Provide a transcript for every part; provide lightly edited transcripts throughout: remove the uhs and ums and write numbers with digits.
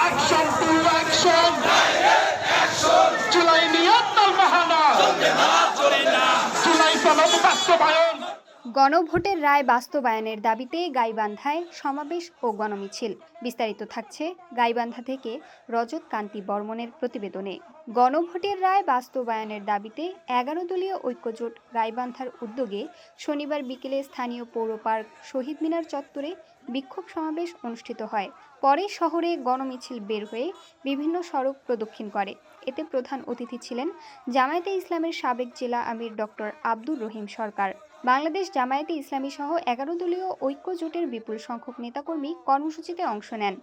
Action to action, July নিয়ত তালবাহানা, জুলাই সনদ বাস্তবায়ন। গণভোটের রায় বাস্তবায়নের দাবিতে গাইবান্ধায় সমাবেশ ও গণমিছিল। বিস্তারিত থাকছে গাইবান্ধা থেকে রজত কান্তি বর্মনের প্রতিবেদনে। গণভোটের রায় বাস্তবায়নের দাবিতে 11 দলীয় ঐক্যজোট গাইবান্ধার উদ্যোগে শনিবার বিকেলে স্থানীয় পৌর পার্ক শহীদ মিনার চত্বরে বিক্ষোভ সমাবেশ অনুষ্ঠিত হয়। পরে শহরে গণমিছিল বের হয়ে বিভিন্ন সড়ক প্রদক্ষিণ করে। এতে প্রধান অতিথি ছিলেন জামায়াতে ইসলামের সাবেক জেলা আমির ডক্টর আব্দুর রহিম সরকার। বাংলাদেশ জামায়াতে ইসলামী সহ 11 দলীয় ঐক্য জোটের বিপুল সংখ্যক নেতাকর্মী কর্মসূচিতে অংশ নেন।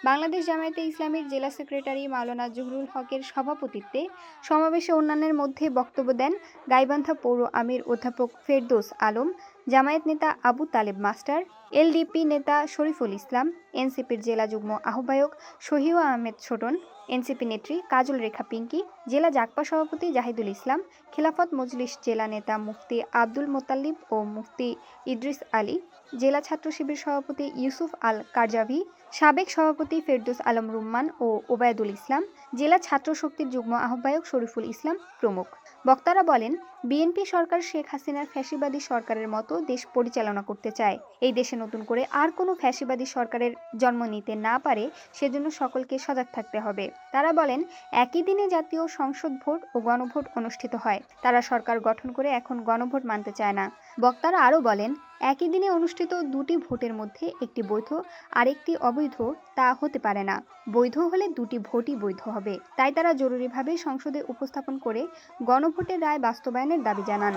বাংলাদেশ জামায়াতে ইসলামীর জেলা সেক্রেটারি মাওলানা জহুরুল হকের সভাপতিত্বে সমাবেশে অন্যান্যের মধ্যে বক্তব্য দেন গাইবান্ধা পৌর আমির অধ্যাপক ফেরদৌস আলম, জামায়াত নেতা আবু তালেব মাস্টার, এলডিপি নেতা শরীফুল ইসলাম, এনসিপির জেলা যুগ্ম আহ্বায়ক শহীদ আহমেদ ছোটন, এনসিপি নেত্রী কাজল রেখা পিঙ্কি, জেলা জাকপা সভাপতি জাহিদুল ইসলাম, খিলাফত মজলিস জেলা নেতা মুফতি আব্দুল মোতাল্লিব ও মুফতি ইদ্রিস আলী, জেলা ছাত্র শিবির সভাপতি ইউসুফ আল কারজাভি, সাবেক সভাপতি ফেরদৌস আলম রুম্মান ও ওবায়দুল ইসলাম, জেলা ছাত্র শক্তির যুগ্ম আহ্বায়ক শরীফুল ইসলাম প্রমুখ। বক্তারা বলেন, বিএনপি সরকার শেখ হাসিনার ফ্যাসিবাদী সরকারের মতো দেশ পরিচালনা করতে চায়। এই দেশে নতুন করে আর কোনো ফ্যাসিবাদী সরকারের জন্ম নিতে না পারে, সেজন্য সকলকে সজাগ থাকতে হবে। তারা বলেন, একই দিনে জাতীয় সংসদ ভোট ও গণভোট অনুষ্ঠিত হয়। তারা সরকার গঠন করে এখন গণভোট মানতে চায় না। বক্তারা আরও বলেন, একই দিনে অনুষ্ঠিত দুটি ভোটের মধ্যে একটি বৈধ আর একটি অবৈধ, তা হতে পারে না। বৈধ হলে দুটি ভোটই বৈধ হবে। তাই তারা জরুরিভাবে সংসদে উপস্থাপন করে গণভোটের রায় বাস্তবায়নের দাবি জানান।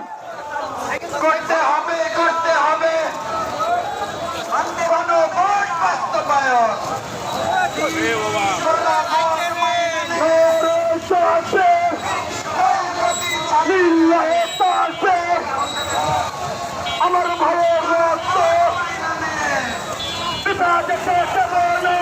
করতে হবে গণভোট বাস্তবায়ন। আমার ভাইয়ের রক্ত পিতা দেশে বলে